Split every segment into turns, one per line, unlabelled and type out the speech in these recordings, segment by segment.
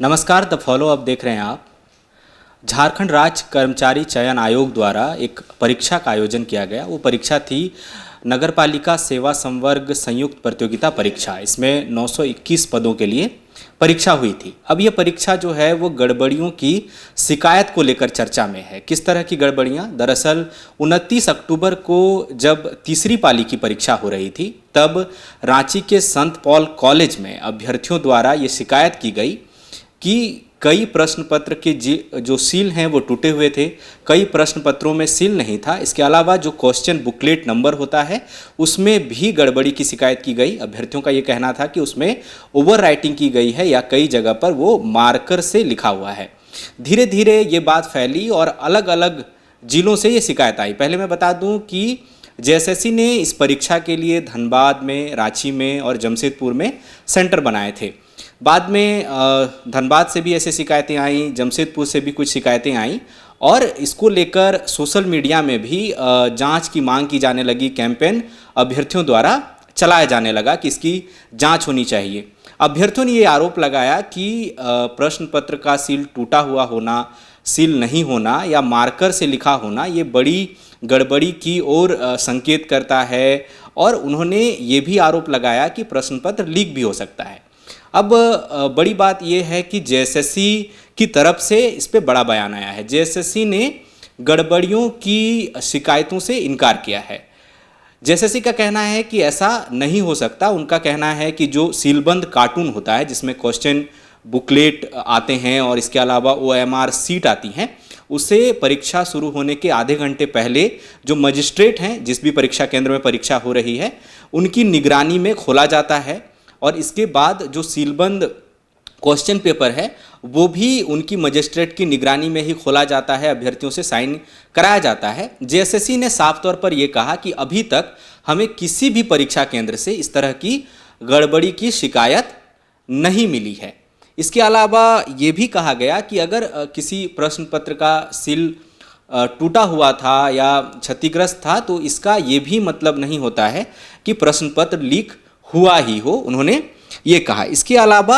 नमस्कार, the follow up देख रहे हैं आप। झारखंड राज्य कर्मचारी चयन आयोग द्वारा एक परीक्षा का आयोजन किया गया। वो परीक्षा थी नगरपालिका सेवा संवर्ग संयुक्त प्रतियोगिता परीक्षा। इसमें 921 पदों के लिए परीक्षा हुई थी। अब ये परीक्षा जो है वो गड़बड़ियों की शिकायत को लेकर चर्चा में है। किस तरह की गड़बड़ियाँ? दरअसल 29 अक्टूबर को जब तीसरी पाली की परीक्षा हो रही थी, तब रांची के संत पॉल कॉलेज में अभ्यर्थियों द्वारा ये शिकायत की गई कि कई प्रश्न पत्र के जो सील हैं वो टूटे हुए थे, कई प्रश्न पत्रों में सील नहीं था। इसके अलावा जो क्वेश्चन बुकलेट नंबर होता है उसमें भी गड़बड़ी की शिकायत की गई। अभ्यर्थियों का ये कहना था कि उसमें ओवर राइटिंग की गई है या कई जगह पर वो मार्कर से लिखा हुआ है। धीरे धीरे ये बात फैली और अलग अलग जिलों से ये शिकायत आई। पहले मैं बता दूं कि जेएसएससी ने इस परीक्षा के लिए धनबाद में, रांची में और जमशेदपुर में सेंटर बनाए थे। बाद में धनबाद से भी ऐसे शिकायतें आईं, जमशेदपुर से भी कुछ शिकायतें आईं और इसको लेकर सोशल मीडिया में भी जांच की मांग की जाने लगी। कैंपेन अभ्यर्थियों द्वारा चलाया जाने लगा कि इसकी जांच होनी चाहिए। अभ्यर्थियों ने ये आरोप लगाया कि प्रश्न पत्र का सील टूटा हुआ होना, सील नहीं होना या मार्कर से लिखा होना ये बड़ी गड़बड़ी की ओर संकेत करता है और उन्होंने ये भी आरोप लगाया कि प्रश्न पत्र लीक भी हो सकता है। अब बड़ी बात यह है कि जेएसएससी की तरफ से इस पे बड़ा बयान आया है। जेएसएससी ने गड़बड़ियों की शिकायतों से इनकार किया है। जेएसएससी का कहना है कि ऐसा नहीं हो सकता। उनका कहना है कि जो सीलबंद कार्टून होता है जिसमें क्वेश्चन बुकलेट आते हैं और इसके अलावा ओएमआर सीट आती हैं, उसे परीक्षा शुरू होने के आधे घंटे पहले जो मजिस्ट्रेट हैं, जिस भी परीक्षा केंद्र में परीक्षा हो रही है, उनकी निगरानी में खोला जाता है और इसके बाद जो सीलबंद क्वेश्चन पेपर है वो भी उनकी मजिस्ट्रेट की निगरानी में ही खोला जाता है, अभ्यर्थियों से साइन कराया जाता है। जेएसएससी ने साफ तौर पर यह कहा कि अभी तक हमें किसी भी परीक्षा केंद्र से इस तरह की गड़बड़ी की शिकायत नहीं मिली है। इसके अलावा ये भी कहा गया कि अगर किसी प्रश्न पत्र का सील टूटा हुआ था या क्षतिग्रस्त था तो इसका ये भी मतलब नहीं होता है कि प्रश्न पत्र लीक हुआ ही हो, उन्होंने ये कहा। इसके अलावा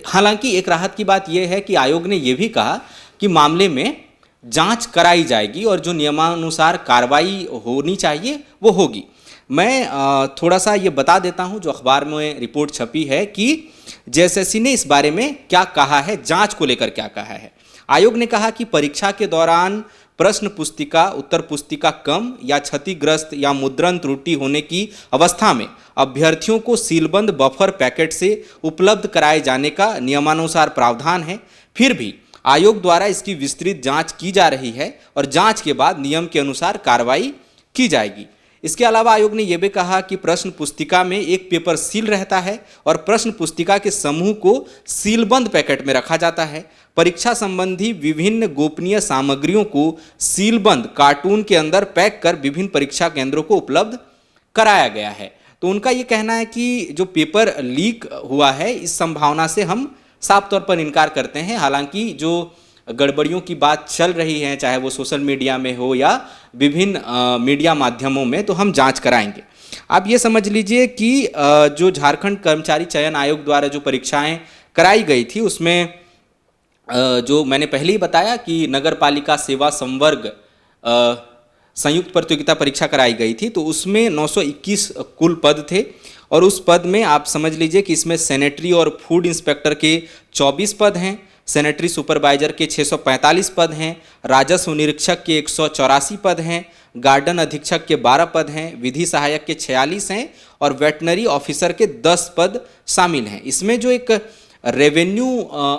हालांकि एक राहत की बात यह है कि आयोग ने यह भी कहा कि मामले में जांच कराई जाएगी और जो नियमानुसार कार्रवाई होनी चाहिए वो होगी। मैं थोड़ा सा ये बता देता हूं जो अखबार में रिपोर्ट छपी है कि जेएसएससी ने इस बारे में क्या कहा है, जांच को लेकर क्या कहा है। आयोग ने कहा कि परीक्षा के दौरान प्रश्न पुस्तिका, उत्तर पुस्तिका कम या क्षतिग्रस्त या मुद्रण त्रुटि होने की अवस्था में अभ्यर्थियों को सीलबंद बफर पैकेट से उपलब्ध कराए जाने का नियमानुसार प्रावधान है। फिर भी आयोग द्वारा इसकी विस्तृत जांच की जा रही है और जांच के बाद नियम के अनुसार कार्रवाई की जाएगी। इसके अलावा आयोग ने यह भी कहा कि प्रश्न पुस्तिका में एक पेपर सील रहता है और प्रश्न पुस्तिका के समूह को सीलबंद पैकेट में रखा जाता है। परीक्षा संबंधी विभिन्न गोपनीय सामग्रियों को सीलबंद कार्टून के अंदर पैक कर विभिन्न परीक्षा केंद्रों को उपलब्ध कराया गया है। तो उनका ये कहना है कि जो पेपर लीक हुआ है इस संभावना से हम साफ तौर पर इनकार करते हैं। हालांकि जो गड़बड़ियों की बात चल रही है, चाहे वो सोशल मीडिया में हो या विभिन्न मीडिया माध्यमों में, तो हम जांच कराएंगे। आप ये समझ लीजिए कि जो झारखंड कर्मचारी चयन आयोग द्वारा जो परीक्षाएं कराई गई थी उसमें जो मैंने पहले ही बताया कि नगरपालिका सेवा संवर्ग संयुक्त प्रतियोगिता परीक्षा कराई गई थी, तो उसमें 921 कुल पद थे और उस पद में आप समझ लीजिए कि इसमें सैनिटरी और फूड इंस्पेक्टर के 24 पद हैं, सैनिटरी सुपरवाइजर के 645 पद हैं, राजस्व निरीक्षक के 184 पद हैं, गार्डन अधीक्षक के 12 पद हैं, विधि सहायक के 46 हैं और वेटनरी ऑफिसर के 10 पद शामिल हैं। इसमें जो एक रेवेन्यू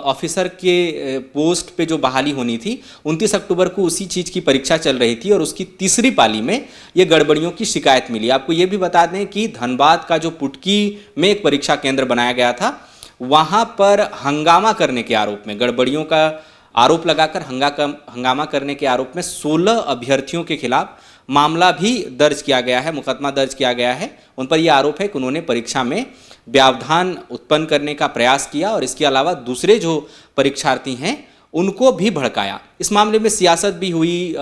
ऑफिसर के पोस्ट पे जो बहाली होनी थी 29 अक्टूबर को उसी चीज़ की परीक्षा चल रही थी और उसकी तीसरी पाली में ये गड़बड़ियों की शिकायत मिली। आपको ये भी बता दें कि धनबाद का जो पुटकी में एक परीक्षा केंद्र बनाया गया था, वहाँ पर हंगामा करने के आरोप में, गड़बड़ियों का आरोप लगाकर हंगामा करने के आरोप में 16 अभ्यर्थियों के खिलाफ मामला भी दर्ज किया गया है, मुकदमा दर्ज किया गया है। उन पर यह आरोप है कि उन्होंने परीक्षा में व्यवधान उत्पन्न करने का प्रयास किया और इसके अलावा दूसरे जो परीक्षार्थी हैं उनको भी भड़काया। इस मामले में सियासत भी हुई।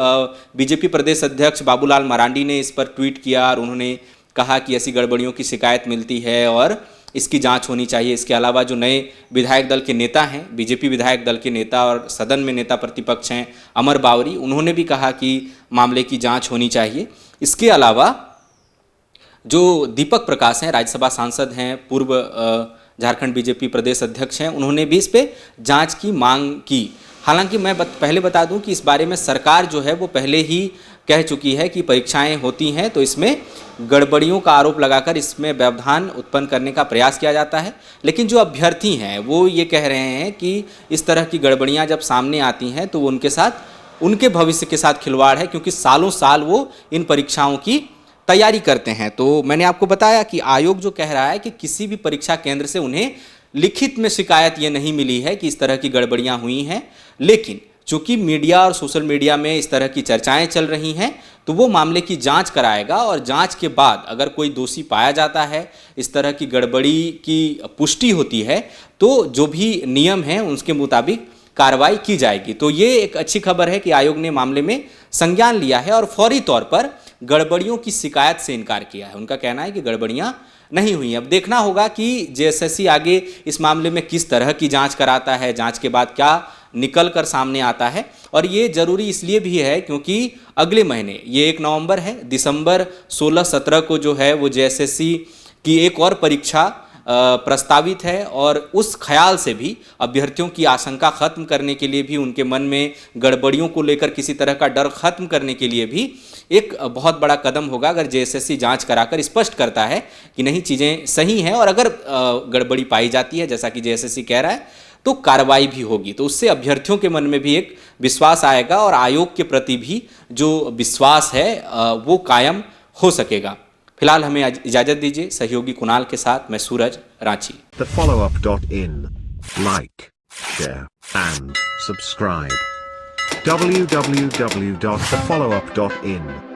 बीजेपी प्रदेश अध्यक्ष बाबूलाल मरांडी ने इस पर ट्वीट किया और उन्होंने कहा कि ऐसी गड़बड़ियों की शिकायत मिलती है और इसकी जांच होनी चाहिए। इसके अलावा जो नए विधायक दल के नेता हैं, बीजेपी विधायक दल के नेता और सदन में नेता प्रतिपक्ष हैं अमर बावरी, उन्होंने भी कहा कि मामले की जांच होनी चाहिए। इसके अलावा जो दीपक प्रकाश हैं, राज्यसभा सांसद हैं, पूर्व झारखंड बीजेपी प्रदेश अध्यक्ष हैं, उन्होंने भी इस पे जांच की मांग की। हालांकि मैं पहले बता दूं कि इस बारे में सरकार जो है वो पहले ही कह चुकी है कि परीक्षाएं होती हैं तो इसमें गड़बड़ियों का आरोप लगाकर इसमें व्यवधान उत्पन्न करने का प्रयास किया जाता है। लेकिन जो अभ्यर्थी हैं वो ये कह रहे हैं कि इस तरह की गड़बड़ियां जब सामने आती हैं तो उनके साथ, उनके भविष्य के साथ खिलवाड़ है, क्योंकि सालों साल वो इन परीक्षाओं की तैयारी करते हैं। तो मैंने आपको बताया कि आयोग जो कह रहा है कि किसी भी परीक्षा केंद्र से उन्हें लिखित में शिकायत ये नहीं मिली है कि इस तरह की गड़बड़ियां हुई हैं, लेकिन चूंकि मीडिया और सोशल मीडिया में इस तरह की चर्चाएं चल रही हैं तो वो मामले की जांच कराएगा और जांच के बाद अगर कोई दोषी पाया जाता है, इस तरह की गड़बड़ी की पुष्टि होती है, तो जो भी नियम हैं उसके मुताबिक कार्रवाई की जाएगी। तो ये एक अच्छी खबर है कि आयोग ने मामले में संज्ञान लिया है और फौरी तौर पर गड़बड़ियों की शिकायत से इनकार किया है। उनका कहना है कि गड़बड़ियां नहीं हुई। अब देखना होगा कि जेएसएससी आगे इस मामले में किस तरह की जांच कराता है, जांच के बाद क्या निकल कर सामने आता है। और ये जरूरी इसलिए भी है क्योंकि अगले महीने, ये 1 नवंबर है, दिसंबर 16-17 को जो है वो जेएसएससी की एक और परीक्षा प्रस्तावित है और उस ख्याल से भी अभ्यर्थियों की आशंका खत्म करने के लिए भी, उनके मन में गड़बड़ियों को लेकर किसी तरह का डर खत्म करने के लिए भी एक बहुत बड़ा कदम होगा अगर जेएसएससी जांच कराकर स्पष्ट करता है कि नहीं चीज़ें सही हैं और अगर गड़बड़ी पाई जाती है जैसा कि जेएसएससी कह रहा है तो कार्रवाई भी होगी। तो उससे अभ्यर्थियों के मन में भी एक विश्वास आएगा और आयोग के प्रति भी जो विश्वास है वो कायम हो सकेगा। फिलहाल हमें इजाजत दीजिए। सहयोगी कुणाल के साथ मैं सूरज, Ranchi.
thefollowup.in like, share and subscribe www.thefollowup.in